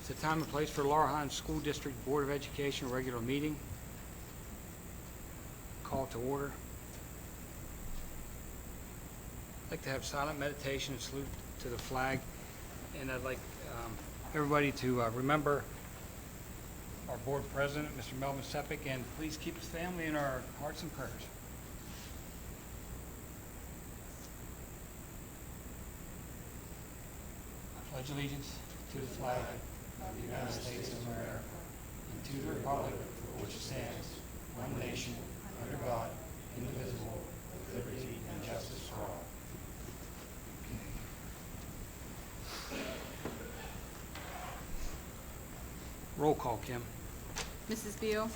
It's the time and place for Laurel Highlands School District Board of Education regular meeting. Call to order. I'd like to have silent meditation and salute to the flag, and I'd like everybody to remember our board president, Mr. Melvin Sepik, and please keep his family in our hearts and prayers. I pledge allegiance to the flag of the United States of America and to the republic for which it stands, one nation, under God, indivisible, with liberty and justice for all. Roll call, Kim. Mrs. Beal?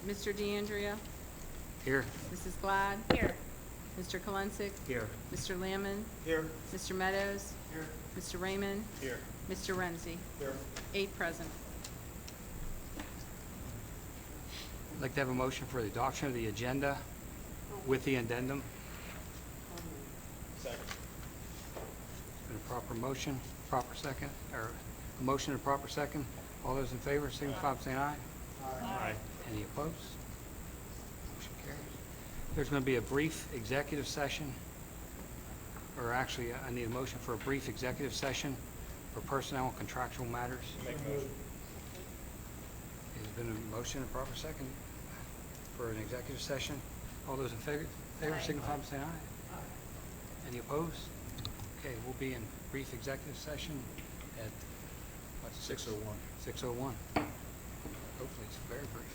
Mr. DeAndrea? Here. Mrs. Glad? Here. Mr. Kolensik? Here. Mr. Lamon? Here. Mr. Meadows? Here. Mr. Raymond? Here. Mr. Renzi? Here. 8 present. I'd like to have a motion for the adoption of the agenda with the addendum. Second. Been a proper motion, proper second, or a motion and a proper second. All those in favor, signify by saying aye. Aye. Any opposed? Motion carries. There's going to be a brief executive session, or actually, I need a motion for a brief executive session for personnel and contractual matters. Make a motion. There's been a motion and a proper second for an executive session. All those in favor signify by saying aye. Any opposed? Okay, we'll be in brief executive session at, what's 6:01. 6:01. Hopefully it's very brief.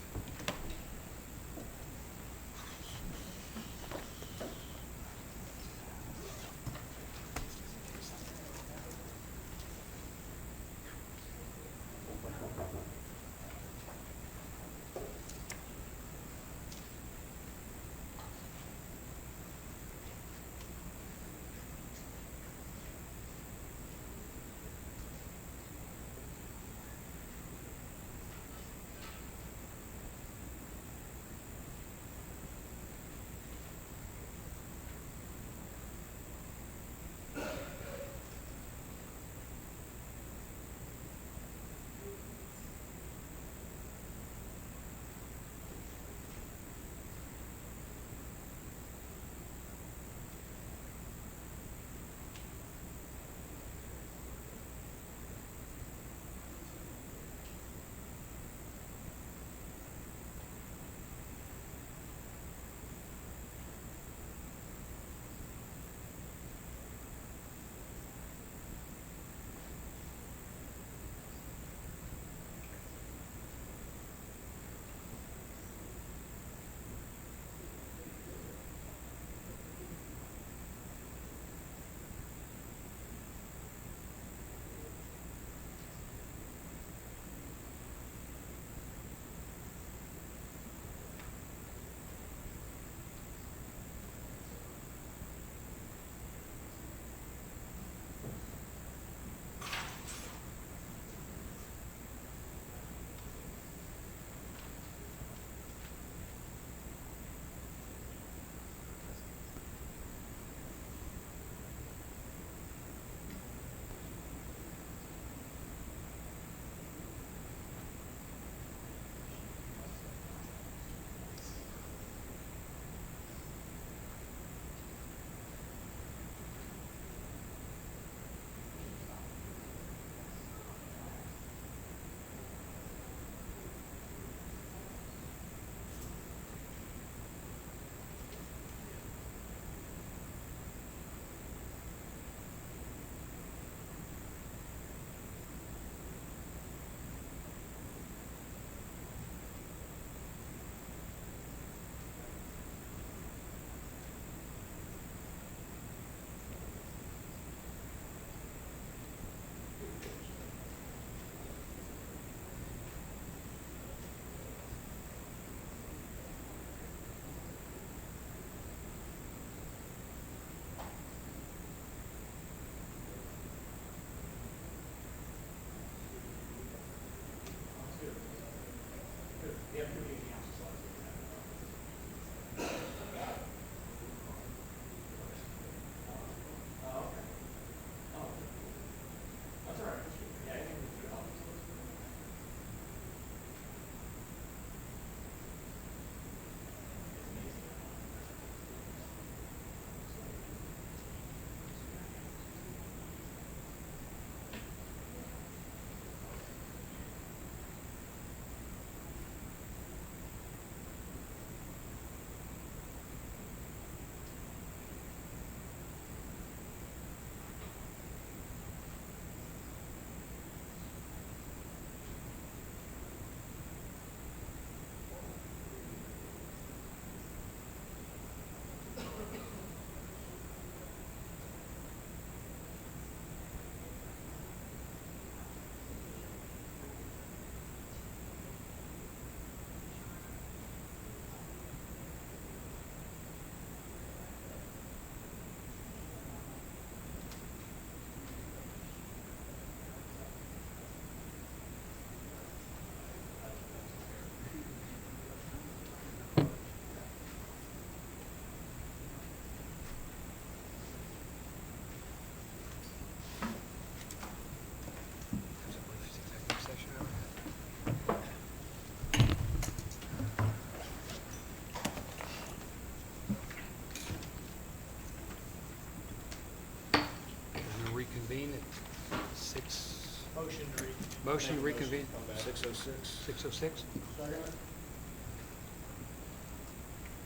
Motion to reconvene, 6:06. 6:06.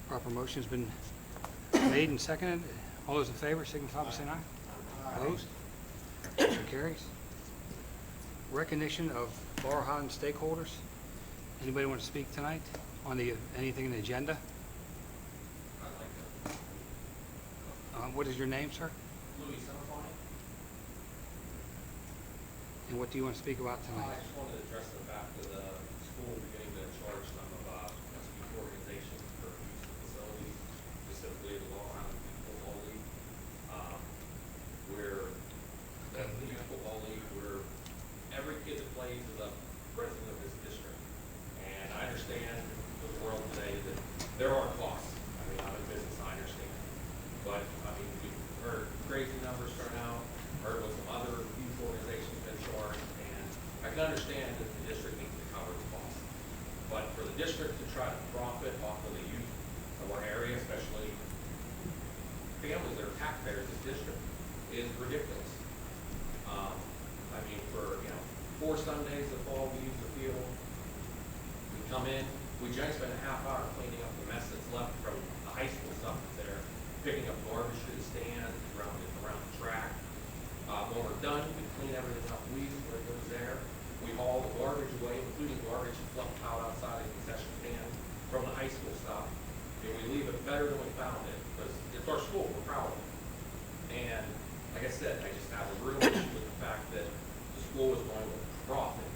Proper motion's been made and seconded. All those in favor signify by saying aye. Opposed? Motion carries. Recognition of Laurel Highlands stakeholders. Anybody want to speak tonight on anything in the agenda? What is your name, sir? And what do you want to speak about I tonight? just wanted to address the fact of the school beginning to charge some of youth organizations for use of facilities, specifically the Laurel Highlands Youth Football League, where the youth football league, where every kid that plays is a president of this district. And I understand the world today that there are costs. I mean, I'm in business, I understand. But, I mean, we've heard crazy numbers turn out, heard what some other youth organizations have been charged, and I can understand that the district needs to cover the cost. But for the district to try to profit off of the youth of our area, especially families that are taxpayers in this district, is ridiculous. I mean, for, 4 Sundays of fall, we use the field. We come in, we generally spend a half hour cleaning up the mess that's left from the high school stuff that's there, picking up garbage through the stands, around the track. When we're done, we clean everything up, leaves where it goes there. We haul the garbage away, including garbage flumped out outside the concession stand from the high school stuff. And we leave it better than we found it, because it's our school, we're proud of it. And like I said, I just have a real issue with the fact that the school is going to profit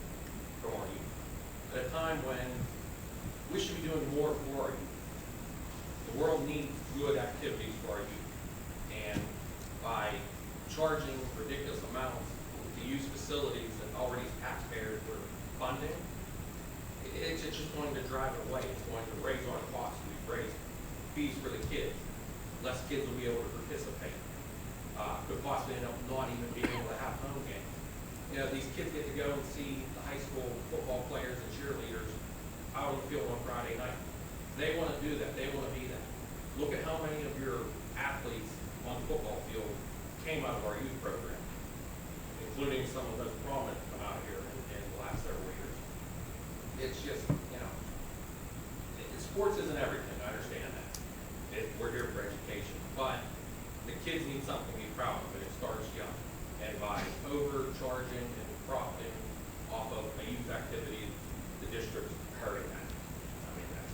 from our youth. At a time when we should be doing more for our youth. The world needs good activities for our youth. And by charging ridiculous amounts to use facilities that already taxpayers were funding, it's just going to drive it away. It's going to raise our costs. We've raised fees for the kids. Less kids will be able to participate. Could possibly end up not even being able to have home games. These kids get to go and see the high school football players and cheerleaders out on the field on Friday night. They want to do that. They want to be that. Look at how many of your athletes on the football field came out of our youth program, including some of those prominent come out here in the last several years. It's just, sports isn't everything. I understand that. We're here for education, but the kids need something to be proud of, and it starts young. And by overcharging and profiting off of a youth activity, the district's hurting that. I mean, that's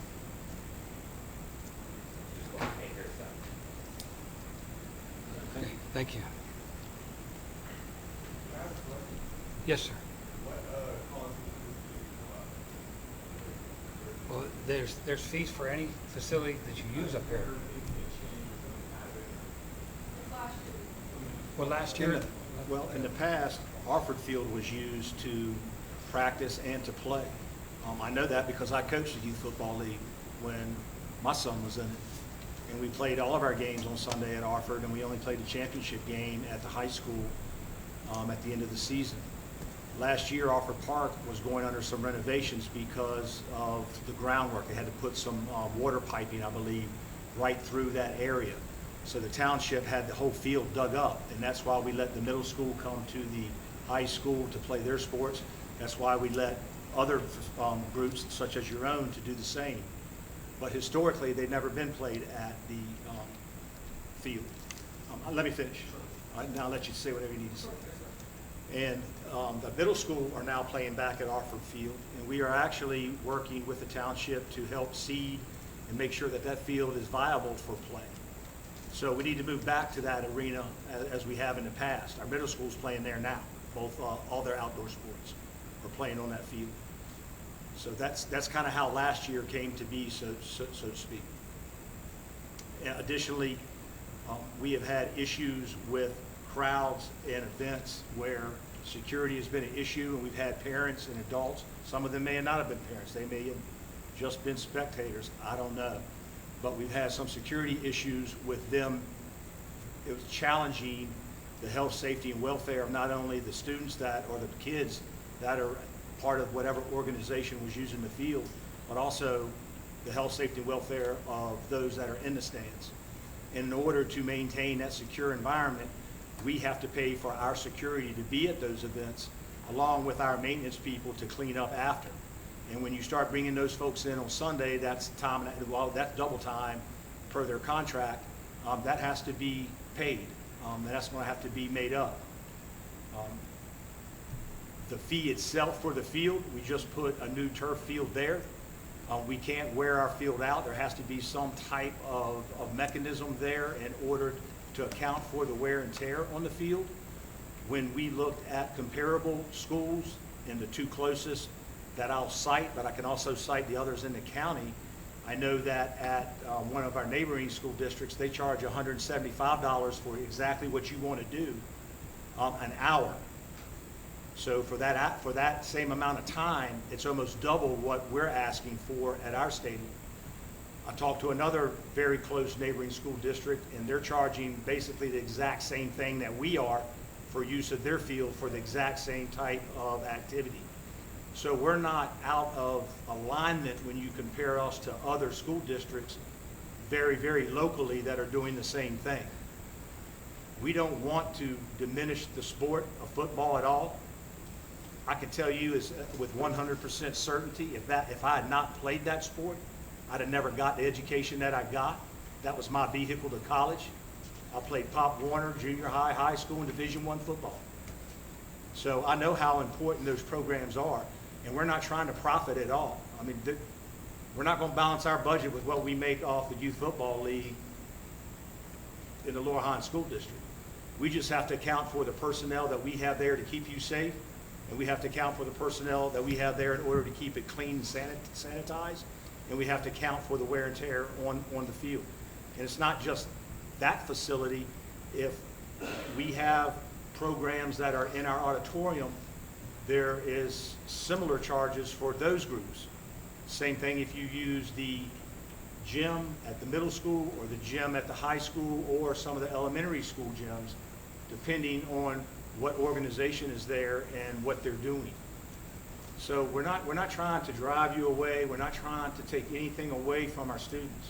just what I came here to say. Okay, thank you. Yes, sir. Well, there's fees for any facility that you use up here. Well, last year, In the past, Harford Field was used to practice and to play. I know that because I coached the youth football league when my son was in it. And we played all of our games on Sunday at Harford, and we only played the championship game at the high school at the end of the season. Last year, Harford Park was going under some renovations because of the groundwork. They had to put some water piping, I believe, right through that area. So the township had the whole field dug up, and that's why we let the middle school come to the high school to play their sports. That's why we let other groups, such as your own, to do the same. But historically, they've never been played at the field. Let me finish. All right, now I'll let you say whatever you need to say. And the middle school are now playing back at Harford Field, and we are actually working with the township to help seed and make sure that that field is viable for play. So we need to move back to that arena as we have in the past. Our middle school's playing there now. Both all their outdoor sports are playing on that field. So that's kind of how last year came to be, so to speak. Additionally, we have had issues with crowds and events where security has been an issue, and we've had parents and adults. Some of them may not have been parents. They may have just been spectators. I don't know. But we've had some security issues with them. It was challenging the health, safety, and welfare of not only the students or the kids that are part of whatever organization was using the field, but also the health, safety, and welfare of those that are in the stands. And in order to maintain that secure environment, we have to pay for our security to be at those events, along with our maintenance people to clean up after. And when you start bringing those folks in on Sunday, that's time, well, that's double time per their contract. That has to be paid, and that's going to have to be made up. The fee itself for the field, we just put a new turf field there. We can't wear our field out. There has to be some type of mechanism there in order to account for the wear and tear on the field. When we looked at comparable schools in the two closest that I'll cite, but I can also cite the others in the county, I know that at one of our neighboring school districts, they charge $175 for exactly what you want to do, an hour. So for that same amount of time, it's almost double what we're asking for at our stadium. I talked to another very close neighboring school district, and they're charging basically the exact same thing that we are for use of their field for the exact same type of activity. So we're not out of alignment when you compare us to other school districts very, very locally that are doing the same thing. We don't want to diminish the sport of football at all. I can tell you with 100% certainty, if I had not played that sport, I'd have never got the education that I got. That was my vehicle to college. I played Pop Warner, junior high, high school, and Division I football. So I know how important those programs are, and we're not trying to profit at all. I mean, we're not going to balance our budget with what we make off the youth football league in the Laurel Highlands School District. We just have to account for the personnel that we have there to keep you safe, and we have to account for the personnel that we have there in order to keep it clean and sanitized, and we have to account for the wear and tear on the field. And it's not just that facility. If we have programs that are in our auditorium, there is similar charges for those groups. Same thing if you use the gym at the middle school or the gym at the high school or some of the elementary school gyms, depending on what organization is there and what they're doing. So we're not trying to drive you away. We're not trying to take anything away from our students.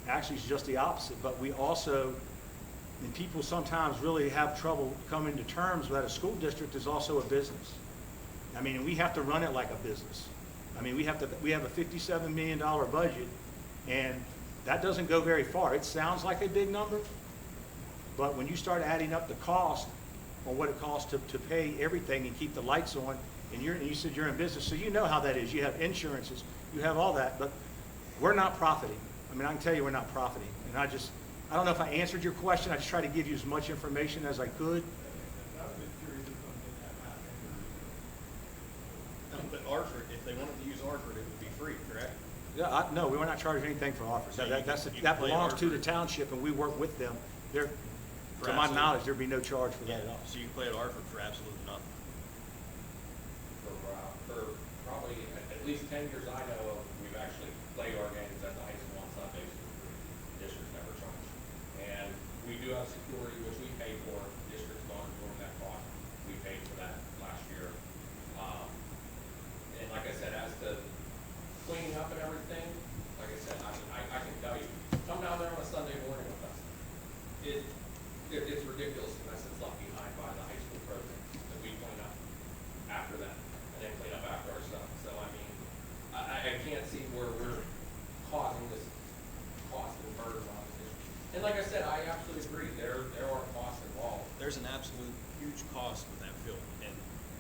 Actually, it's just the opposite. But we also, and people sometimes really have trouble coming to terms that a school district is also a business. I mean, we have to run it like a business. I mean, we have a $57 million budget, and that doesn't go very far. It sounds like a big number, but when you start adding up the cost on what it costs to pay everything and keep the lights on, and you said you're in business, so you know how that is. You have insurances, you have all that, but we're not profiting. I mean, I can tell you we're not profiting. And I don't know if I answered your question. I just tried to give you as much information as I could. But Arford, if they wanted to use Arford, it would be free, correct? Yeah, no, we're not charging anything for offers. So That belongs to the township, and we work with them. To my knowledge, there'd be no charge for that at all. So you can play at Arford for absolutely nothing. For probably at least 10 years I know of, we've actually played our games at the high school on Sundays for free. The district's never charged. And we do have security, which we pay for. The district's not doing that cost. We paid for that last year. And like I said, as to cleaning up and everything, like I said, I can tell you, come down there on a Sunday morning with us. It's ridiculous the mess that's left behind by the high school program that we clean up after that and then clean up after ourselves. So I mean, I can't see where we're causing this cost and burden on the district. And like I said, I absolutely agree. There are costs involved. There's an absolute huge cost with that field, and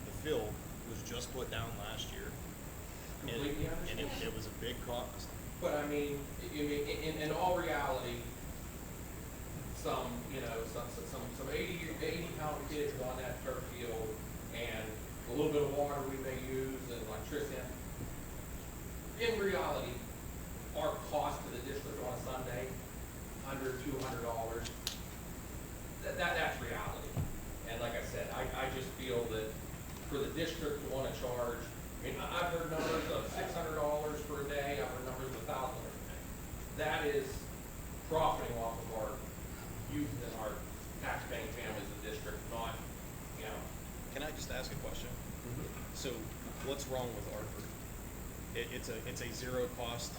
the field was just put down last year. Completely understand. And it was a big cost. But I mean, in all reality, some 80-pound kids on that turf field, and a little bit of water we may use and electricity. In reality, our cost to the district on a Sunday, under $200. That's reality. And like I said, I just feel that for the district to want to charge, I mean, I've heard numbers of $600 for a day. I've heard numbers of $1,000 a day. That is profiting off of our youth and our tax-paying families in the district, not, Can I just ask a question? So what's wrong with Arford? It's a zero cost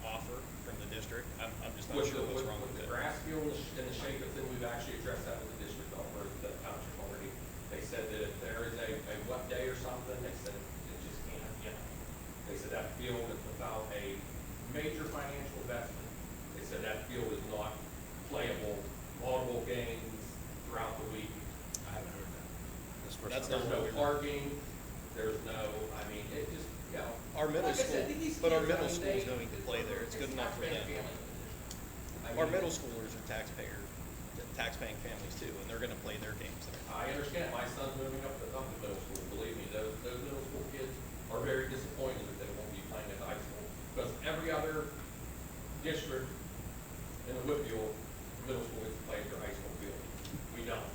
offer from the district. I'm just not sure what's wrong with the it. grass field and the shape of it, we've actually addressed that with the district over the township already. They said that if there is a wet day or something, they said it just can't, you know. They said that field is without a major financial investment. They said that field is not playable multiple games throughout the week. I haven't heard that. That's There's not no what we're- parking, there's no, I mean, it just, you know. Our middle like I said, school- these but our kids, I middle mean, school's they- going to play there. It's good enough for taxpaying them. families. I Our mean, middle schoolers are tax-paying families too, and they're gonna play their games there. I understand, my son's moving up to middle school, believe me, those middle school kids are very disappointed that they won't be playing at high school. Because every other district in the Whitfield, middle school gets to play at their high school field. We don't.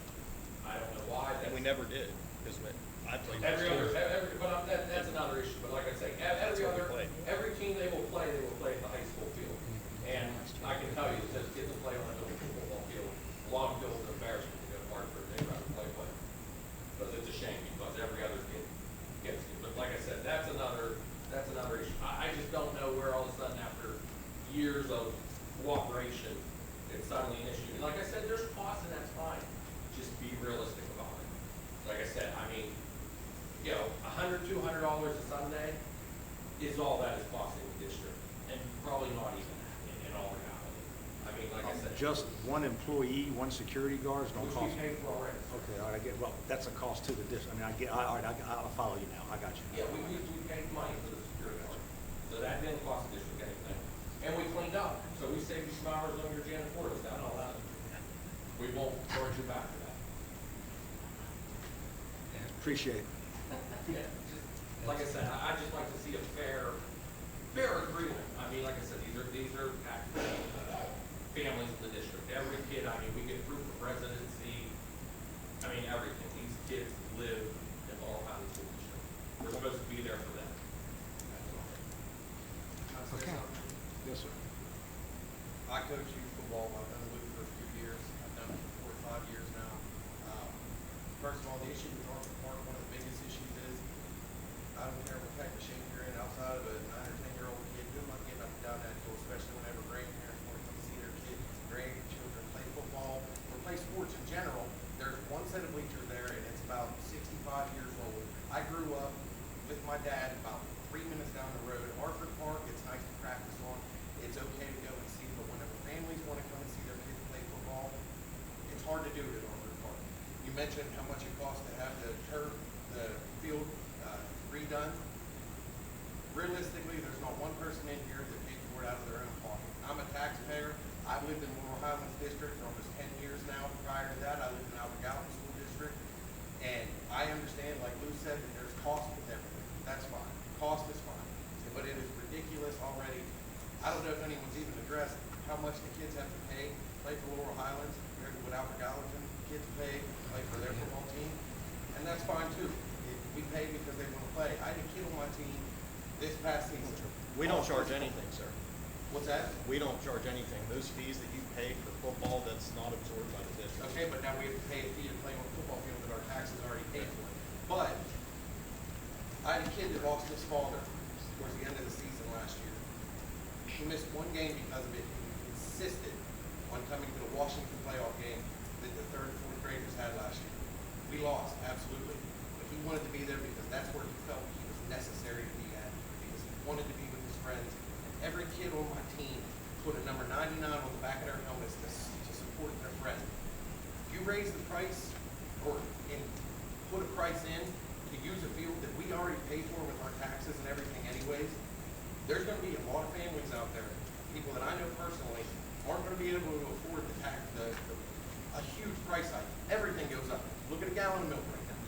I don't know why. And we never did, because I played. Every high other, school. that's another issue, but like I say, every team they will play at the high school field. And I can tell you, those kids will play on a middle school football field, a lot of fields are embarrassment to go to Hartford, they'd rather play. Because it's a shame, because every other kid gets it. But like I said, that's another issue. I just don't know where all of a sudden, after years of cooperation, it's suddenly an issue. And like I said, there's costs and that's fine. Just be realistic about it. Like I said, I mean, you know, $100, $200 a Sunday is all that is costing the district. And probably not even that in all reality. I mean, like I said. Just one employee, one security guard is gonna Which cost. we pay for already. Okay, all right, well, that's a cost to the district. I mean, all right, I'll follow you now. I got you. Yeah, we paid money for the security guard. So that didn't cost the district anything. And we cleaned up, so we saved you some hours on your janitorial staff and all that. We won't charge you back for that. Appreciate it. Yeah, just, like I said, I just like to see a fair agreement. I mean, like I said, these are families in the district. Every kid, I mean, we get proof of residency. I mean, everything. These kids live in Laurel Highlands School District. We're supposed to be there for them. Okay. Yes, sir. I coach youth football. I've done it for a few years. I've done it for 4 or 5 years now. First of all, the issue with Norfolk Park, one of the biggest issues is I don't care what type of shape you're in outside of a 9 or 10-year-old kid. Good luck getting up and down that hill, especially whenever grandparents want to come see their kids, grandchildren play football or play sports in general. There's one set of bleachers there, and it's about 65 years old. I grew up with my dad about 3 minutes down the road. Hartford Park, it's nice to practice on. It's okay to go and see, but whenever families want to come and see their kids play football, it's hard to do it at Hartford Park. You mentioned how much it costs to have the field redone. Realistically, there's not one person in here that pays for it out of their own pocket. I'm a taxpayer. I've lived in Laurel Highlands District for almost 10 years now. Prior to that, I lived in Albert Gallatin School District. And I understand, like Lou said, that there's cost with everything. That's fine. Cost is fine. But it is ridiculous already. I don't know if anyone's even addressed how much the kids have to pay, play for Laurel Highlands, compared to what Albert Gallatin kids pay, play for their football team. And that's fine too. We pay because they want to play. I had a kid on my team this past season. We don't charge anything, sir. What's that? We don't charge anything. Those fees that you pay for football, that's not absorbed by the district. Okay, but now we have to pay a fee to play on a football field that our taxes already paid for. But I had a kid that lost his father towards the end of the season last year. He missed one game because of it. He insisted on coming to the Washington playoff game that the 3rd and 4th graders had last year. We lost, absolutely. But he wanted to be there because that's where he felt he was necessary to be at, because he wanted to be with his friends. And every kid on my team put a number 99 on the back of their helmets to support their friend. If you raise the price or put a price in to use a field that we already pay for with our taxes and everything anyways, there's going to be a lot of families out there, people that I know personally, aren't going to be able to afford a huge price hike. Everything goes up. Look at a gallon of milk right now.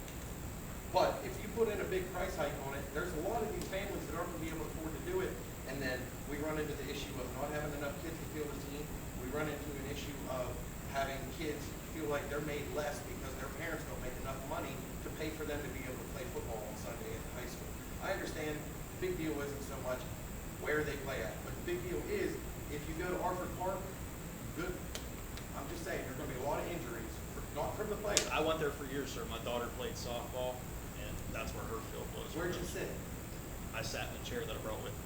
But if you put in a big price hike on it, there's a lot of these families that aren't going to be able to afford to do it. And then we run into the issue of not having enough kids to field a team. We run into an issue of having kids feel like they're made less because their parents don't make enough money to pay for them to be able to play football on Sunday in high school. I understand the big deal isn't so much where they play at, but the big deal is if you go to Hartford Park, good. I'm just saying, there's going to be a lot of injuries, not from the players. I went there for years, sir. My daughter played softball, and that's where her field was. Where'd you sit? I sat in a chair that I brought with me.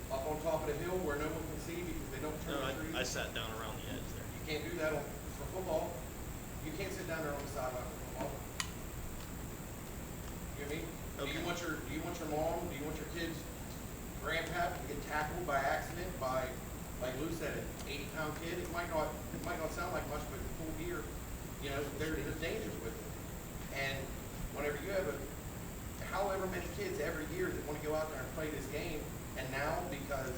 Up on top of the hill where no one can see because they don't turn No, the trees? I sat down around the edge there. You can't do that for football. You can't sit down there on the sideline for football. what I mean? Do you want your mom, do you want your kid's grandpa to get tackled by accident by, like Lou said, an 80-pound kid? It might not sound like much, but full gear, you know, there's dangers with it. And whenever you have however many kids every year that want to go out there and play this game, and now because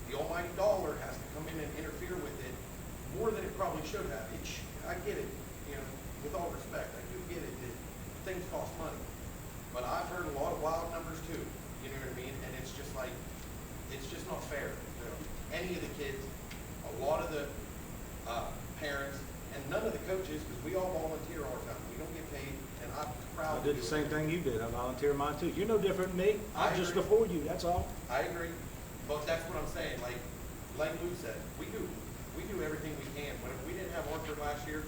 the almighty dollar has to come in and interfere with it more than it probably should have. I get it, you know, with all respect, I do get it that things cost money. But I've heard a lot of wild numbers too, you know what I mean? And it's just like, it's just not fair to any of the kids, a lot of the parents, and none of the coaches, because we all volunteer all the time. We don't get paid, and I'm proud I did the same thing you did. I volunteer mine too. You're no different than me. I'm just agree. before you, that's all. I agree, but that's what I'm saying, like Lou said, we do everything we can. When we didn't have Orford last year,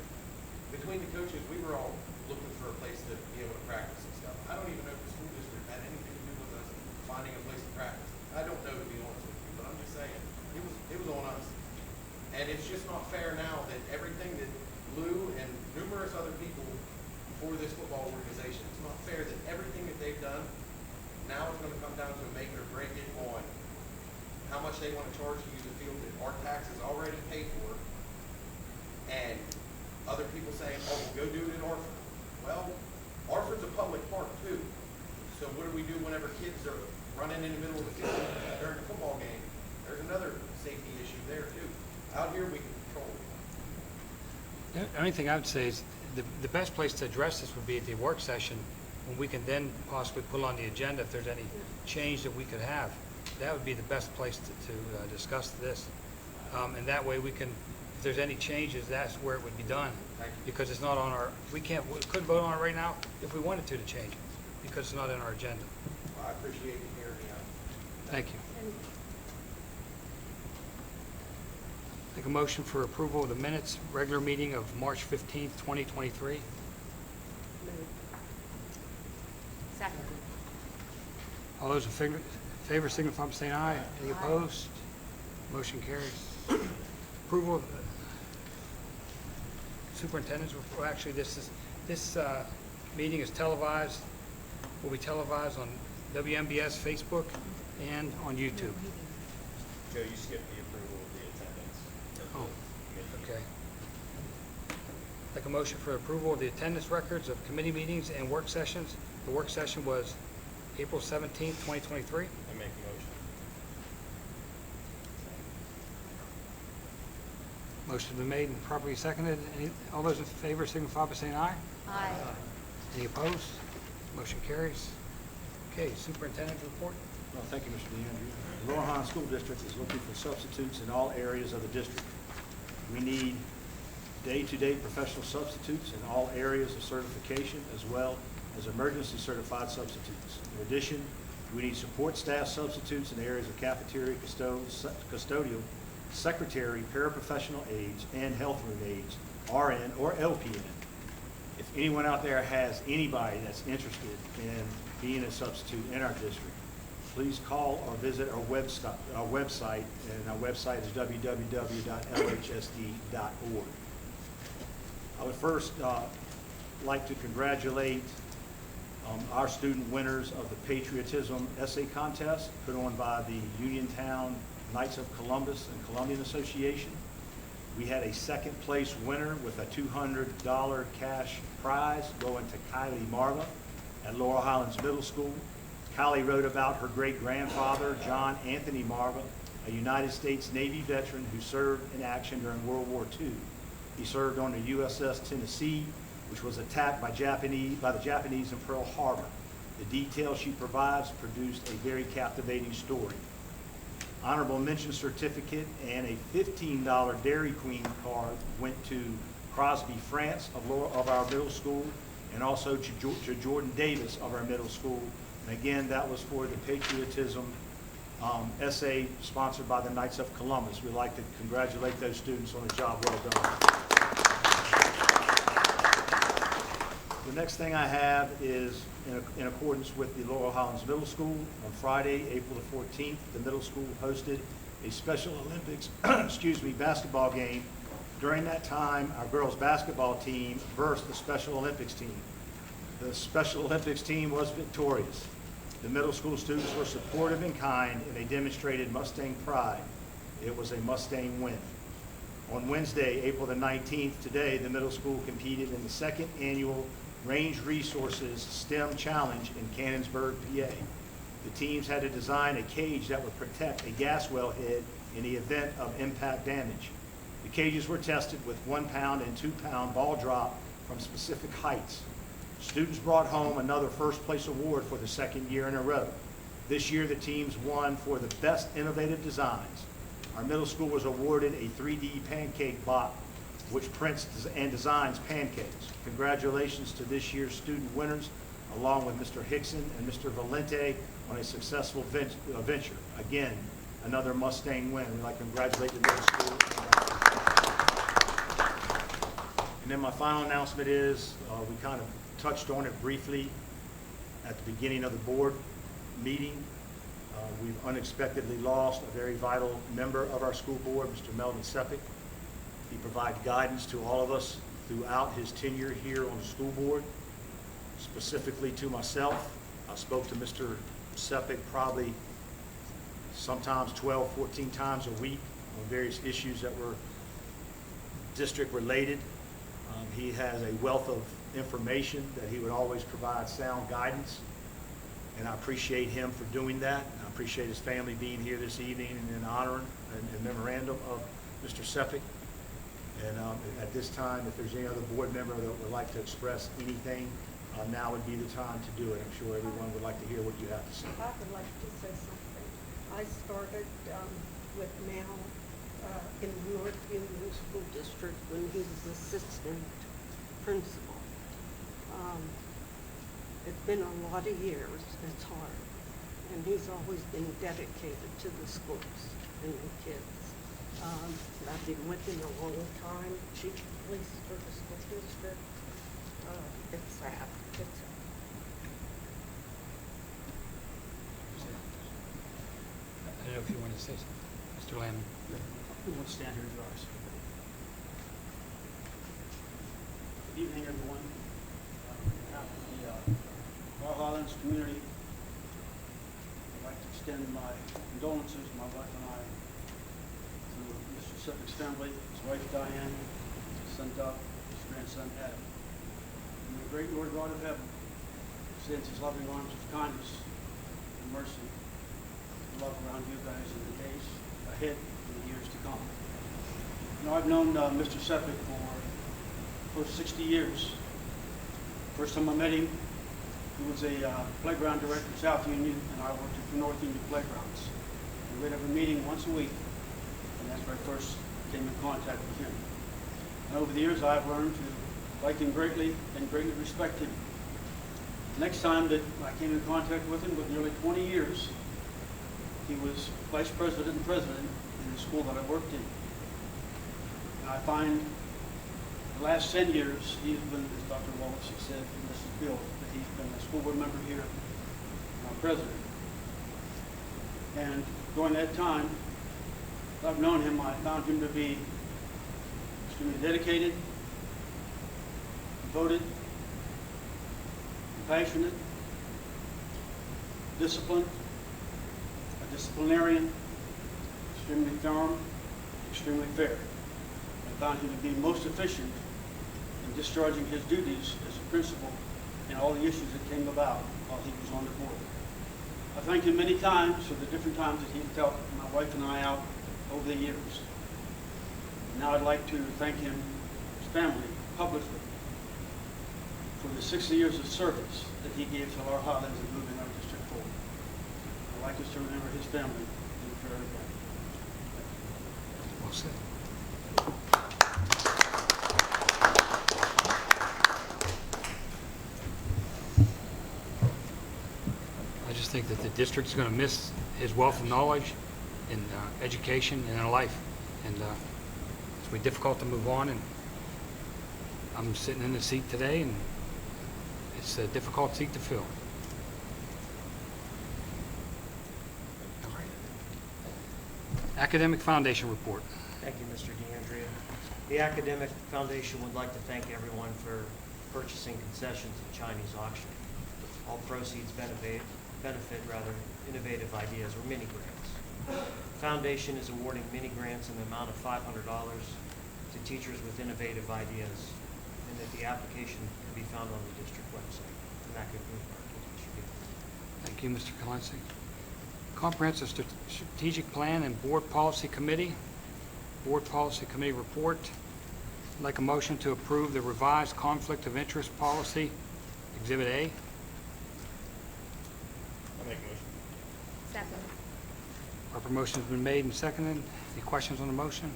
between the coaches, we were all looking for a place to be able to practice and stuff. I don't even know if the school district had anything to do with us finding a place to practice. I don't know, to be honest with you, but I'm just saying, it was on us. And it's just not fair now that everything that Lou and numerous other people for this football organization, it's not fair that everything that they've done, now it's gonna come down to a make or break it on how much they want to charge to use the field that our taxes already paid for, and other people saying, oh, well, go do it in Orford. Well, Orford's a public park too. So what do we do whenever kids are running in the middle of the field during a football game? There's another safety issue there too. Out here, we can control it. The only thing I would say is the best place to address this would be at the work session, when we can then possibly put on the agenda if there's any change that we could have. That would be the best place to discuss this. And that way we can, if there's any changes, that's where it would be done. Thank you. Because it's not on our, we couldn't vote on it right now if we wanted to change it, because it's not in our agenda. Well, I appreciate you hearing me out. Thank you. Make a motion for approval of the minutes, regular meeting of March 15th, 2023. Second. All those in favor signify by saying aye. Any opposed? Motion carries. Approval of the superintendent's report. Well, actually, this meeting is televised, will be televised on WMBS Facebook and on YouTube. Joe, you skipped the approval of the attendance. of the Oh, committee. okay. Make a motion for approval of the attendance records of committee meetings and work sessions. The work session was April 17th, 2023. I make a motion. Motion's been made and properly seconded. All those in favor signify by saying aye. Aye. Any opposed? Motion carries. Okay, superintendent's report. Well, thank you, Mr. DeAndrew. The Laurel Highlands School District is looking for substitutes in all areas of the district. We need day-to-day professional substitutes in all areas of certification, as well as emergency certified substitutes. In addition, we need support staff substitutes in areas of cafeteria, custodial, secretary, paraprofessional aides, and health room aides, RN or LPN. If anyone out there has anybody that's interested in being a substitute in our district, please call or visit our website, and our website is www.lhsd.org. I would first like to congratulate our student winners of the Patriotism Essay Contest put on by the Uniontown Knights of Columbus and Columbian Association. We had a second place winner with a $200 cash prize going to Kylie Marva at Laurel Highlands Middle School. Kylie wrote about her great-grandfather, John Anthony Marva, a United States Navy veteran who served in action during World War II. He served on the USS Tennessee, which was attacked by the Japanese in Pearl Harbor. The details she provides produced a very captivating story. Honorable mention certificate and a $15 Dairy Queen card went to Crosby France of our middle school, and also to Jordan Davis of our middle school. And again, that was for the Patriotism essay sponsored by the Knights of Columbus. We'd like to congratulate those students on a job well done. The next thing I have is in accordance with the Laurel Highlands Middle School. On Friday, April the 14th, the middle school hosted a Special Olympics basketball game. During that time, our girls basketball team versed the Special Olympics team. The Special Olympics team was victorious. The middle school students were supportive and kind, and they demonstrated Mustang pride. It was a Mustang win. On Wednesday, April the 19th, today, the middle school competed in the second annual Range Resources STEM Challenge in Cannonsburg, PA. The teams had to design a cage that would protect a gas well head in the event of impact damage. The cages were tested with 1 pound and 2 pound ball drop from specific heights. Students brought home another first place award for the second year in a row. This year, the teams won for the best innovative designs. Our middle school was awarded a 3D pancake bot, which prints and designs pancakes. Congratulations to this year's student winners, along with Mr. Hickson and Mr. Valente on a successful venture. Again, another Mustang win. We'd like to congratulate the middle school. And then my final announcement is, we kind of touched on it briefly at the beginning of the board meeting. We've unexpectedly lost a very vital member of our school board, Mr. Melvin Sepik. He provided guidance to all of us throughout his tenure here on the school board, specifically to myself. I spoke to Mr. Sepik probably sometimes 12, 14 times a week on various issues that were district related. He has a wealth of information that he would always provide sound guidance, and I appreciate him for doing that. I appreciate his family being here this evening and in honor and memorandum of Mr. Sepik. And at this time, if there's any other board member that would like to express anything, now would be the time to do it. I'm sure everyone would like to hear what you have to say. I would like to say something. I started with Mel in Newark Union School District when he was assistant principal. It's been a lot of years. It's hard. And he's always been dedicated to the schools and the kids. I've been with him a long time, chief of police for the school district. It's sad. It's sad. I don't know if you want to say something. Mr. Lamb. We won't stand here and draw us. Good evening, everyone. On behalf of the Laurel Highlands community, I'd like to extend my condolences, my wife and I, to Mr. Sepik's family, his wife Diane, his son Doug, his grandson Adam. And the great Lord God of heaven extends his loving arms of kindness and mercy and love around you guys in the days ahead and the years to come. Now, I've known Mr. Sepik for close to 60 years. First time I met him, he was a playground director at South Union, and I worked at the North Union Playgrounds. And we'd have a meeting once a week, and that's where I first came in contact with him. And over the years, I've learned to like him greatly and greatly respect him. Next time that I came in contact with him, with nearly 20 years, he was vice president and president in the school that I worked in. And I find the last 10 years, he's been, as Dr. Wallace has said in this field, that he's been a school board member here and our president. And during that time, I've known him, I found him to be extremely dedicated, devoted, compassionate, disciplined, a disciplinarian, extremely firm, extremely fair. I found him to be most efficient in discharging his duties as a principal in all the issues that came about while he was on the board. I thanked him many times for the different times that he helped my wife and I out over the years. Now I'd like to thank him, his family, publicly for the 60 years of service that he gave to Laurel Highlands in moving our district forward. I'd like us to remember his family in the prayer again. Well said. I just think that the district's going to miss his wealth of knowledge in education and in life. And it's going to be difficult to move on. And I'm sitting in the seat today, and it's a difficult seat to fill. All right. Academic Foundation report. Thank you, Mr. DeAndrea. The Academic Foundation would like to thank everyone for purchasing concessions at Chinese auction. All proceeds benefit innovative ideas or mini grants. The foundation is awarding mini grants in the amount of $500 to teachers with innovative ideas, and that the application can be found on the district website. And that concludes my presentation. Thank you, Mr. Kalinsky. Comprehensive Strategic Plan and Board Policy Committee. Board Policy Committee report. I'd like a motion to approve the revised Conflict of Interest Policy, Exhibit A. I'll make a motion. Second. Proper motion has been made and seconded. Any questions on the motion?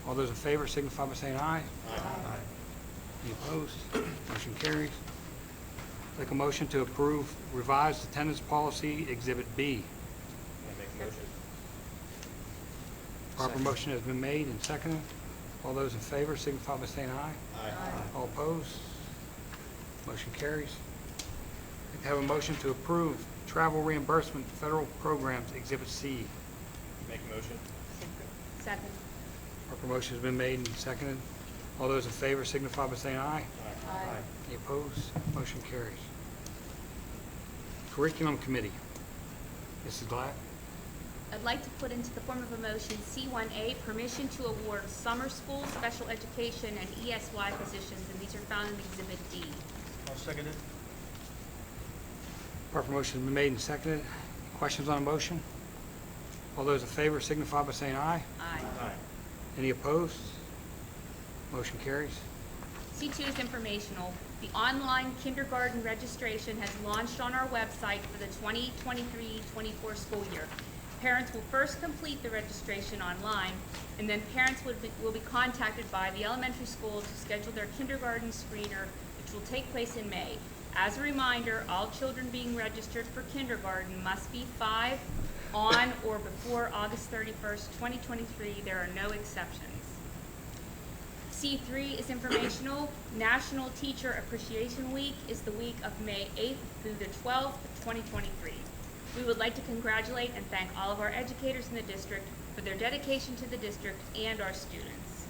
All those in favor signify by saying aye. Aye. Any opposed? Motion carries. I'd like a motion to approve revised attendance policy, Exhibit B. I'll make a motion. Proper Second. motion has been made and seconded. All those in favor signify by saying aye. Aye. All opposed? Motion carries. I'd like to have a motion to approve travel reimbursement federal programs, Exhibit C. Make a motion. Second. Proper motion has been made and seconded. All those in favor signify by saying aye. Aye. Any opposed? Motion carries. Curriculum Committee. Mrs. Glad? I'd like to put into the form of a motion C1A, permission to award summer school, special education, and ESY positions, and these are found in Exhibit D. I'll second it. Proper motion has been made and seconded. Questions on the motion? All those in favor signify by saying aye. Aye. Any opposed? Motion carries. C2 is informational. The online kindergarten registration has launched on our website for the 2023-24 school year. Parents will first complete the registration online, and then parents will be contacted by the elementary school to schedule their kindergarten screener, which will take place in May. As a reminder, all children being registered for kindergarten must be 5 on or before August 31st, 2023. There are no exceptions. C3 is informational. National Teacher Appreciation Week is the week of May 8th through the 12th, 2023. We would like to congratulate and thank all of our educators in the district for their dedication to the district and our students.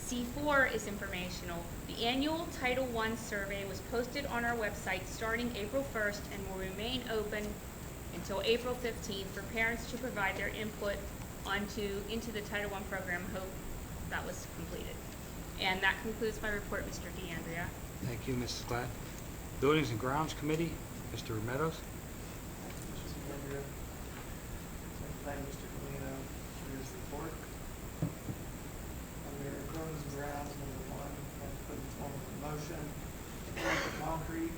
C4 is informational. The annual Title I survey was posted on our website starting April 1st and will remain open until April 15th for parents to provide their input into the Title I program. Hope that was completed. And that concludes my report, Mr. DeAndrea. Thank you, Mrs. Glad. Buildings and Grounds Committee, Mr. Meadows. Mr. DeAndrea. Thank Mr. Galino for his report. Under Buildings and Grounds, number 1, I'd like to put in form of a motion for concrete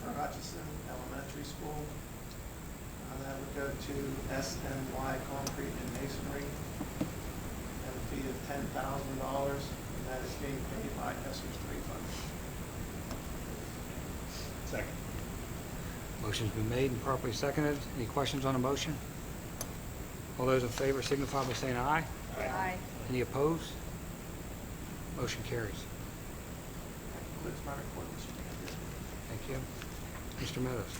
for Hutchinson Elementary School. That would go to SNY Concrete and Masonry at a fee of $10,000, and that is being paid by Esser's 3 Fund. Second. Motion's been made and properly seconded. Any questions on the motion? All those in favor signify by saying aye. Aye. Any opposed? Motion carries. That concludes my report, Mr. DeAndrea. Thank you. Mr. Meadows.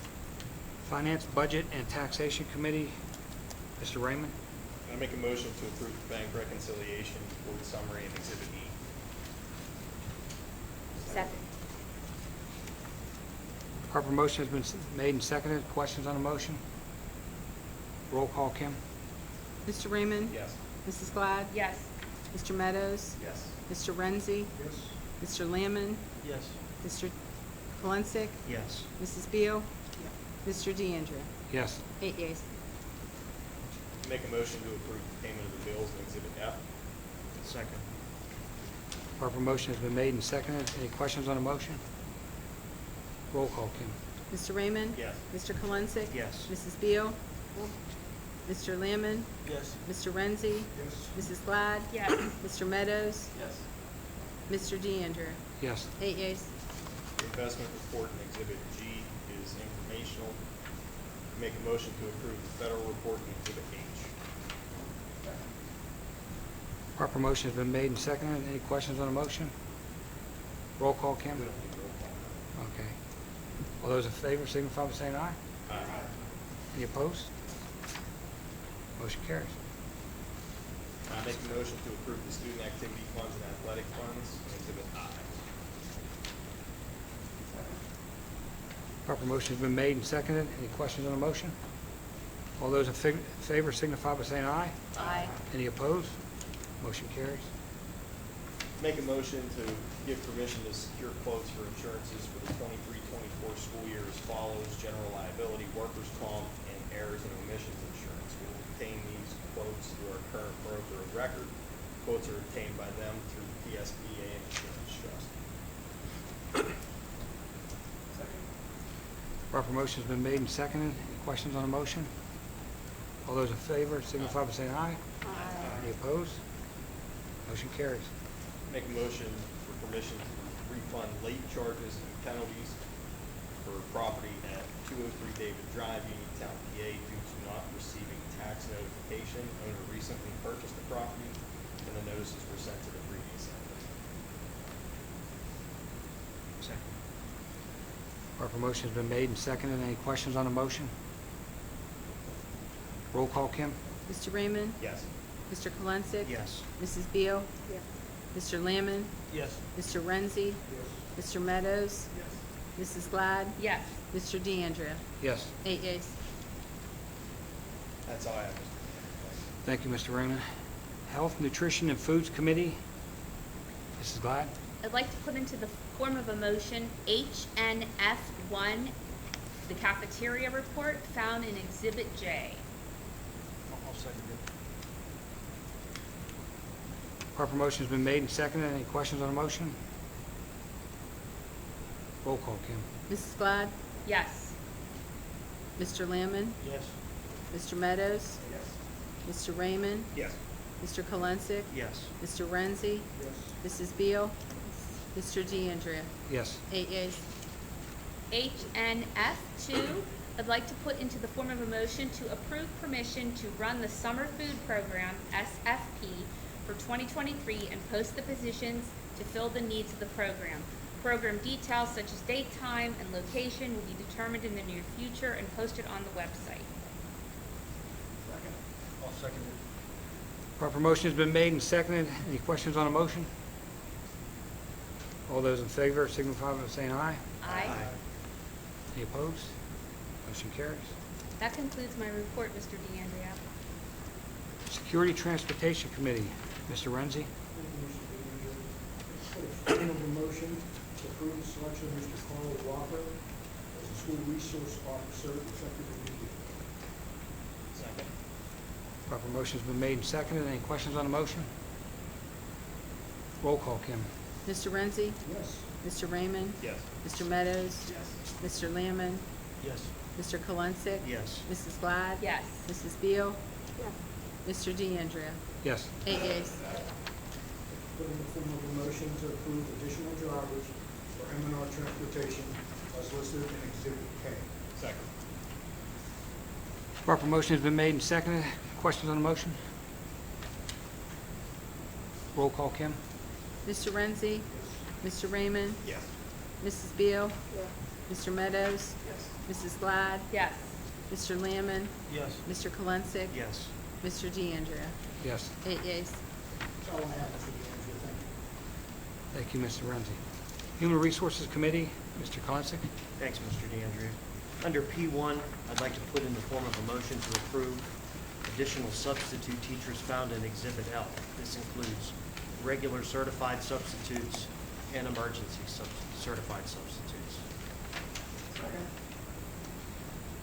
Finance, Budget, and Taxation Committee, Mr. Raymond. I make a motion to approve the bank reconciliation, board summary, and Exhibit E. Second. Proper motion has been made and seconded. Questions on the motion? Roll call, Kim. Mr. Raymond? Yes. Mrs. Glad? Yes. Mr. Meadows? Yes. Mr. Renzi? Yes. Mr. Lamon? Yes. Mr. Kalinsky? Yes. Mrs. Beal? Mr. DeAndrea? Yes. 8 yeas. Make a motion to approve the payment of the bills in Exhibit F. Second. Proper motion has been made and seconded. Any questions on the motion? Roll call, Kim. Mr. Raymond? Yes. Mr. Kalinsky? Yes. Mrs. Beal? Mr. Lamon? Yes. Mr. Renzi? Yes. Mrs. Glad? Yes. Mr. Meadows? Yes. Mr. DeAndrea? Yes. 8 yeas. The investment report in Exhibit G is informational. Make a motion to approve the federal report in Exhibit H. Proper motion has been made and seconded. Any questions on the motion? Roll call, Kim. We don't need roll call. Okay. All those in favor signify by saying aye. Aye. Any opposed? Motion carries. I make a motion to approve the student activity funds and athletic funds, Exhibit I. Proper motion's been made and seconded. Any questions on the motion? All those in favor signify by saying aye. Aye. Any opposed? Motion carries. Make a motion to give permission to secure quotes for insurances for the 23-24 school year as follows: general liability, workers' comp, and errors and omissions insurance. We will obtain these quotes through our current broker of record. Quotes are obtained by them through PSBA and Insurance Trust. Proper motion's been made and seconded. Any questions on the motion? All those in favor signify by saying aye. Aye. Any opposed? Motion carries. Make a motion for permission to refund late charges and penalties for property at 203 David Drive, Uniontown, PA, due to not receiving tax notification. Owner recently purchased the property, and the notices were sent to the previous owner. Second. Proper motion's been made and seconded. Any questions on the motion? Roll call, Kim? Mr. Raymond? Yes. Mr. Kalinsik? Yes. Mrs. Beal? Yes. Mr. Lamon? Yes. Mr. Renzi? Mr. Meadows? Mrs. Glad? Yes. Mr. DeAndrea? Yes. 8 yeas. That's all I have, Mr. Mayor. Thank you, Mr. Raymond. Health, Nutrition, and Foods Committee. Mrs. Glad? I'd like to put into the form of a motion HNF1, the cafeteria report found in Exhibit J. I'll second it. Proper motion's been made and seconded. Any questions on the motion? Roll call, Kim. Mrs. Glad? Yes. Mr. Lamon? Yes. Mr. Meadows? Yes. Mr. Raymond? Yes. Mr. Kalinsik? Yes. Mr. Renzi? Yes. Mrs. Beal? Mr. DeAndrea? Yes. 8 yeas. HNF2, I'd like to put into the form of a motion to approve permission to run the Summer Food Program, SFP, for 2023 and post the positions to fill the needs of the program. Program details such as date, time, and location will be determined in the near future and posted on the website. I'll second it. Proper motion has been made and seconded. Any questions on the motion? All those in favor signify by saying aye. Aye. Any opposed? Motion carries. That concludes my report, Mr. DeAndrea. Security Transportation Committee. Mr. Renzi? Thank you, Mr. Manager. Put a form of a motion to approve the selection of Mr. Carl Walker as a school resource officer effective immediately. Second. Proper motion's been made and seconded. Any questions on the motion? Roll call, Kim. Mr. Renzi? Yes. Mr. Raymond? Yes. Mr. Meadows? Yes. Mr. Lamon? Yes. Mr. Kalinsik? Yes. Mrs. Glad? Yes. Mrs. Beal? Yes. Mr. DeAndrea? Yes. 8 yeas. Put in the form of a motion to approve additional drivers for M&R Transportation as listed in Exhibit K. Second. Proper motion has been made and seconded. Questions on the motion? Roll call, Kim. Mr. Renzi? Mr. Raymond? Yes. Mrs. Beal? Yes. Mr. Meadows? Yes. Mrs. Glad? Yes. Mr. Lamon? Yes. Mr. Kalinsik? Yes. Mr. DeAndrea? Yes. 8 yeas. That's all I have, Mr. Manager. Thank you. Thank you, Mr. Renzi. Human Resources Committee, Mr. Kalinsik. Thanks, Mr. DeAndrea. Under P1, I'd like to put in the form of a motion to approve additional substitute teachers found in Exhibit L. This includes regular certified substitutes and emergency certified substitutes. Second.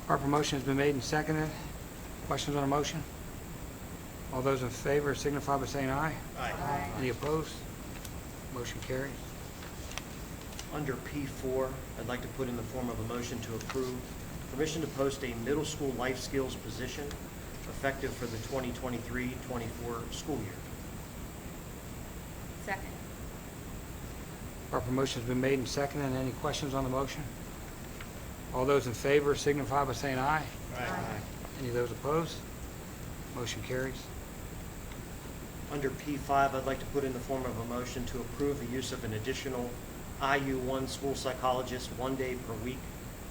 Proper motion has been made and seconded. Questions on the motion? All those in favor signify by saying aye. Aye. Any opposed? Motion carries. Under P4, I'd like to put in the form of a motion to approve permission to post a middle school life skills position effective for the 2023-24 school year. Second. Proper motion has been made and seconded. Any questions on the motion? All those in favor signify by saying aye. Aye. Any of those opposed? Motion carries. Under P5, I'd like to put in the form of a motion to approve the use of an additional IU1 school psychologist 1 day per week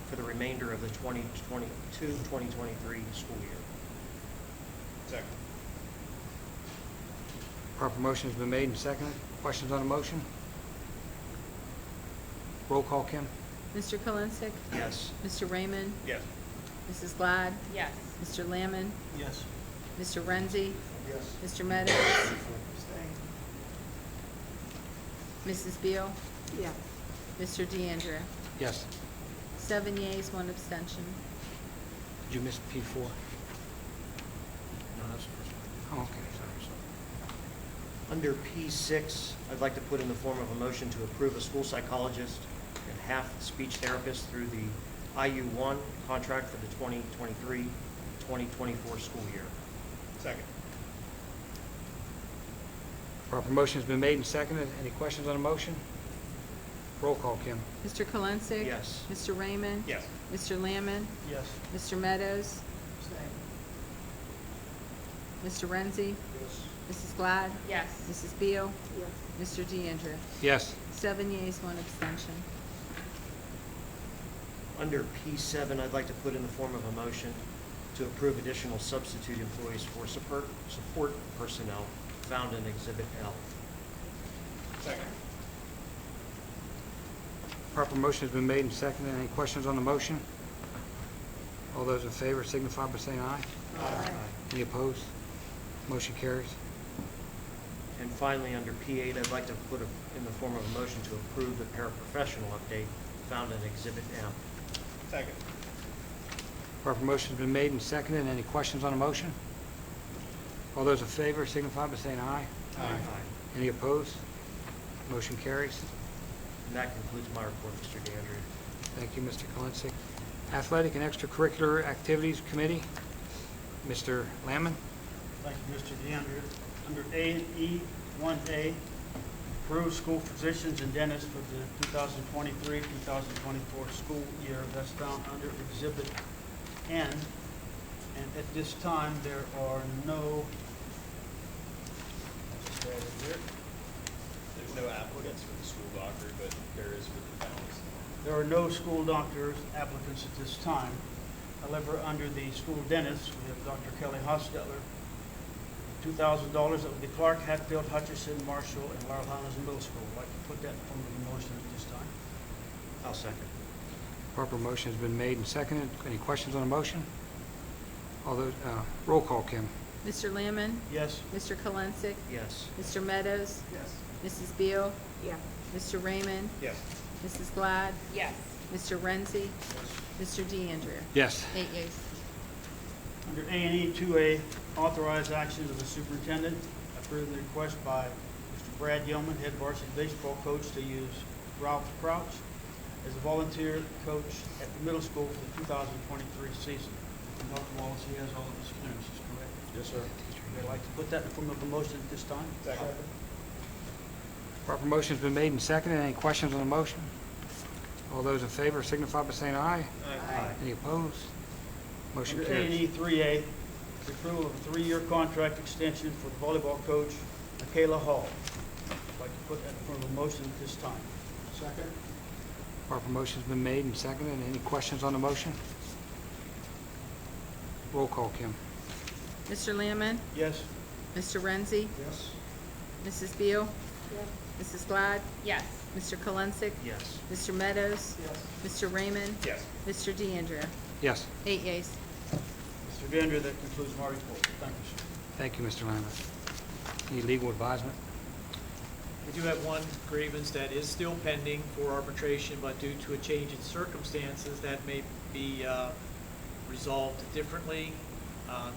for the remainder of the 2022-2023 school year. Second. Proper motion has been made and seconded. Questions on the motion? Roll call, Kim? Mr. Kalinsik? Yes. Mr. Raymond? Yes. Mrs. Glad? Yes. Mr. Lamon? Yes. Mr. Renzi? Yes. Mr. Meadows? Abstain. Mrs. Beal? Yes. Mr. DeAndrea? Yes. 7 yeas, 1 abstention. Did you miss P4? No, that's the first one. Oh, okay, sorry. Under P6, I'd like to put in the form of a motion to approve a school psychologist and half speech therapist through the IU1 contract for the 2023-2024 school year. Second. Proper motion has been made and seconded. Any questions on the motion? Roll call, Kim? Mr. Kalinsik? Yes. Mr. Raymond? Yes. Mr. Lamon? Yes. Mr. Meadows? Abstain. Mr. Renzi? Yes. Mrs. Glad? Yes. Mrs. Beal? Yes. Mr. DeAndrea? Yes. 7 yeas, 1 abstention. Under P7, I'd like to put in the form of a motion to approve additional substitute employees for support personnel found in Exhibit L. Second. Proper motion has been made and seconded. Any questions on the motion? All those in favor signify by saying aye. Aye. Any opposed? Motion carries. And finally, under P8, I'd like to put in the form of a motion to approve the paraprofessional update found in Exhibit M. Second. Proper motion has been made and seconded. Any questions on the motion? All those in favor signify by saying aye. Aye. Any opposed? Motion carries. And that concludes my report, Mr. DeAndrea. Thank you, Mr. Kalinsik. Athletic and Extracurricular Activities Committee, Mr. Lamon. Thank you, Mr. DeAndrea. Under A and E, 1A, approve school physicians and dentists for the 2023-2024 school year. That's found under Exhibit N. And at this time, there are no, There's no applicants for the school doctor, but there is for the dentist. there are no school doctors applicants at this time. However, under the school dentist, we have Dr. Kelly Hosteller, $2,000 of the Clark, Hatfield, Hutchinson, Marshall, and Laurel Highlands Middle School. I'd like to put that in form of a motion at this time. I'll second. Proper motion has been made and seconded. Any questions on the motion? All those, roll call, Kim. Mr. Lamon? Yes. Mr. Kalinsik? Yes. Mr. Meadows? Yes. Mrs. Beal? Yes. Mr. Raymond? Yes. Mrs. Glad? Yes. Mr. Renzi? Mr. DeAndrea? Yes. 8 yeas. Under A and E, 2A, authorize actions of the superintendent. Approve the request by Mr. Brad Yohman, head varsity baseball coach, to use Ralph Crouch as a volunteer coach at the middle school for the 2023 season. And Dr. Wallace, he has all of his clearances, correct? Yes, sir. I'd like to put that in the form of a motion at this time. Second. Proper motion has been made and seconded. Any questions on the motion? All those in favor signify by saying aye. Aye. Any opposed? Motion Under A and carries. E, 3A, the approval of a 3-year contract extension for the volleyball coach, Michaela Hall. I'd like to put that in the form of a motion at this time. Second? Proper motion has been made and seconded. Any questions on the motion? Roll call, Kim. Mr. Lamon? Yes. Mr. Renzi? Yes. Mrs. Beal? Yes. Mrs. Glad? Yes. Mr. Kalinsik? Yes. Mr. Meadows? Yes. Mr. Raymond? Yes. Mr. DeAndrea? Yes. 8 yeas. Mr. DeAndrea, that concludes my report. Thank you, sir. Thank you, Mr. Lamon. Any legal advisement? I do have one grievance that is still pending for arbitration, but due to a change in circumstances, that may be resolved differently.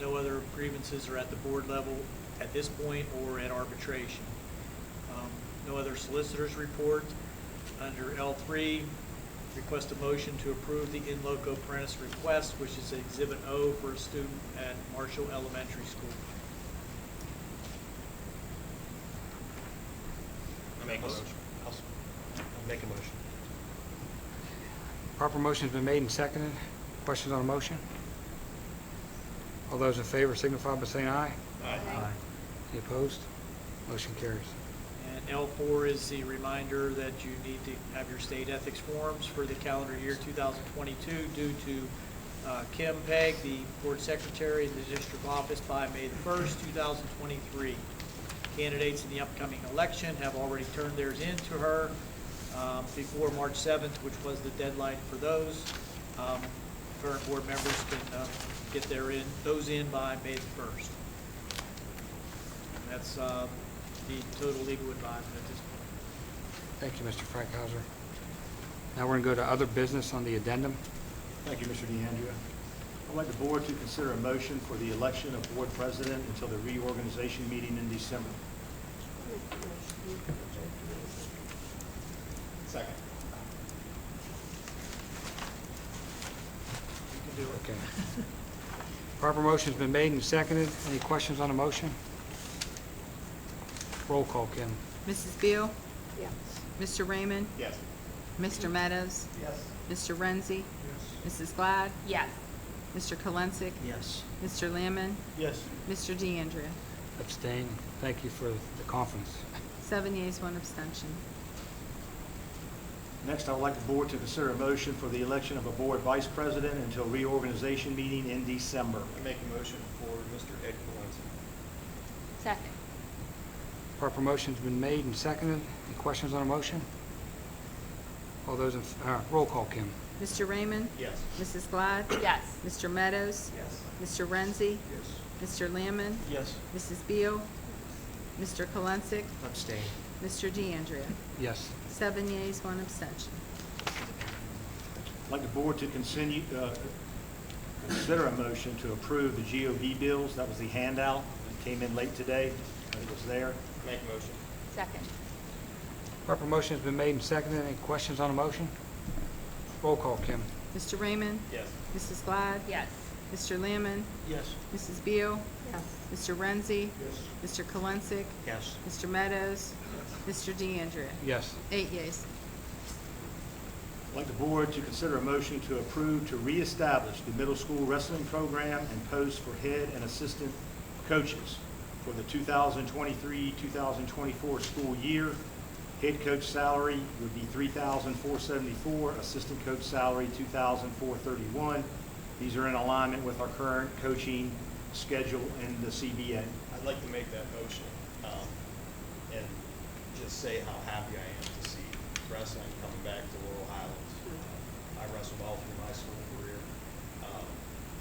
No other grievances are at the board level at this point or at arbitration. No other solicitors report. Under L3, request a motion to approve the in loco parentis request, which is Exhibit O for a student at Marshall Elementary School. I make a motion. I'll make a motion. Proper motion has been made and seconded. Questions on the motion? All those in favor signify by saying aye. Aye. Any opposed? Motion carries. And L4 is the reminder that you need to have your state ethics forms for the calendar year 2022 due to Kim Pegg, the board secretary in the district office, by May the 1st, 2023. candidates in the upcoming election have already turned theirs in to her before March 7th, which was the deadline for those. Current board members can get those in by May the 1st. And that's the total legal advisement at this point. Thank you, Mr. Frankhauser. Now we're going to go to other business on the addendum. Thank you, Mr. DeAndrea. I'd like the board to consider a motion for the election of board president until the reorganization meeting in December. Second. You can do it. Okay. Proper motion's been made and seconded. Any questions on the motion? Roll call, Kim. Mrs. Beal? Yes. Mr. Raymond? Yes. Mr. Meadows? Yes. Mr. Renzi? Yes. Mrs. Glad? Yes. Mr. Kalinsik? Yes. Mr. Lamon? Yes. Mr. DeAndrea? Abstain. Thank you for the confidence. 7 yeas, 1 abstention. Next, I would like the board to consider a motion for the election of a board vice president until reorganization meeting in December. I make a motion for Mr. Ed Kalinsik. Second. Proper motion's been made and seconded. Any questions on the motion? All those in, roll call, Kim. Mr. Raymond? Yes. Mrs. Glad? Yes. Mr. Meadows? Yes. Mr. Renzi? Yes. Mr. Lamon? Yes. Mrs. Beal? Mr. Kalinsik? Abstain. Mr. DeAndrea? Yes. 7 yeas, 1 abstention. I'd like the board to consider a motion to approve the GOB bills. That was the handout. It came in late today. It was there. Make a motion. Second. Proper motion's been made and seconded. Any questions on the motion? Roll call, Kim. Mr. Raymond? Yes. Mrs. Glad? Yes. Mr. Lamon? Yes. Mrs. Beal? Yes. Mr. Renzi? Yes. Mr. Kalinsik? Yes. Mr. Meadows? Mr. DeAndrea? Yes. 8 yeas. I'd like the board to consider a motion to approve to reestablish the middle school wrestling program and post for head and assistant coaches for the 2023-2024 school year. Head coach salary would be $3,474, assistant coach salary $2,431. These are in alignment with our current coaching schedule in the CBA. I'd like to make that motion, and just say how happy I am to see wrestling coming back to Laurel Highlands. I wrestled all through my school career,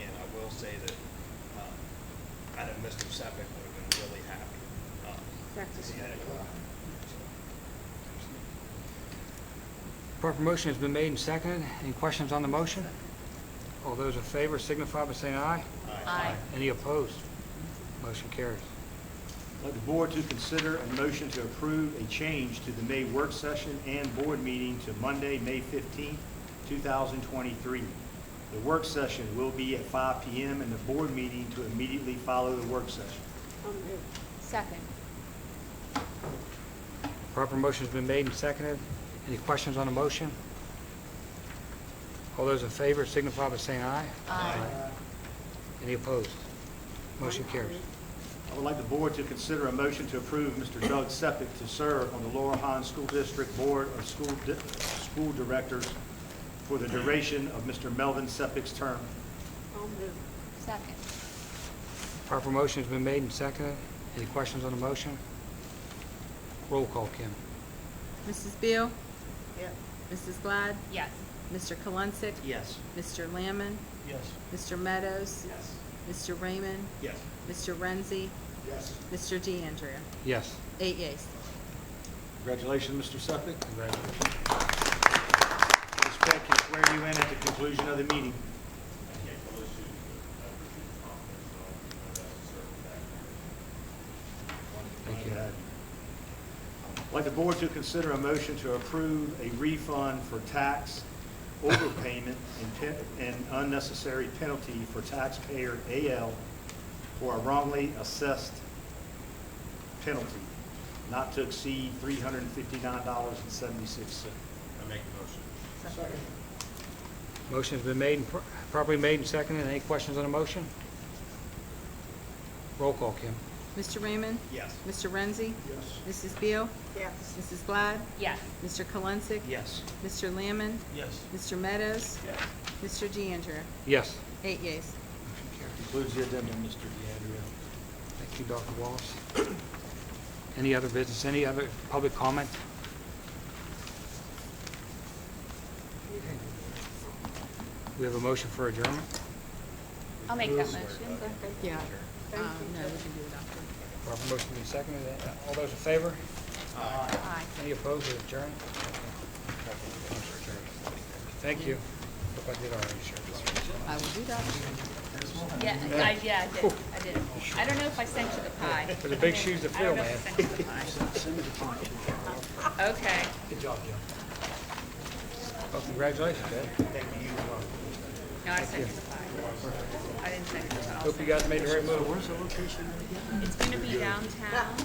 and I will say that I know Mr. Sepik would have been really happy to see that. Proper motion has been made and seconded. Any questions on the motion? All those in favor signify by saying aye. Aye. Any opposed? Motion carries. I'd like the board to consider a motion to approve a change to the May work session and board meeting to Monday, May 15th, 2023. The work session will be at 5 p.m. and the board meeting to immediately follow the work session. Second. Proper motion's been made and seconded. Any questions on the motion? All those in favor signify by saying aye. Aye. Any opposed? Motion carries. I would like the board to consider a motion to approve Mr. Doug Sepik to serve on the Laurel Highlands School District Board of School Directors for the duration of Mr. Melvin Sepik's term. I'll move. Second. Proper motion's been made and seconded. Any questions on the motion? Roll call, Kim. Mrs. Beal? Yes. Mrs. Glad? Yes. Mr. Kalinsik? Yes. Mr. Lamon? Yes. Mr. Meadows? Yes. Mr. Raymond? Yes. Mr. Renzi? Yes. Mr. DeAndrea? Yes. 8 yeas. Congratulations, Mr. Sepik. Congratulations. Ms. Peck can swear you in at the conclusion of the meeting. Thank you. I'd like the board to consider a motion to approve a refund for tax overpayment and unnecessary penalty for taxpayer AL for a wrongly assessed penalty not to exceed $359.76. I make the motion. Second. Motion's been made and properly made and seconded. Any questions on the motion? Roll call, Kim. Mr. Raymond? Yes. Mr. Renzi? Yes. Mrs. Beal? Yes. Mrs. Glad? Yes. Mr. Kalinsik? Yes. Mr. Lamon? Yes. Mr. Meadows? Yes. Mr. DeAndrea? Yes. 8 yeas. Motion carries. Concludes the addendum, Mr. DeAndrea. Thank you, Dr. Wallace. Any other business, any other public comment? We have a motion for adjournment. I'll make that motion. Yeah. No, we can do it after. Proper motion being seconded. All those in favor? Aye. Any opposed to adjourn? Thank you. Hope I did already, sure. I will do that. Yeah, I did. I did. I don't know if I sent you the pie. For the big shoes to I fill, don't know man. if I sent you the pie. Okay. Good job, Joe. Well, congratulations, Ed. No, I sent you the pie. I didn't send you the pie. Hope you guys made the right move. It's gonna be downtown.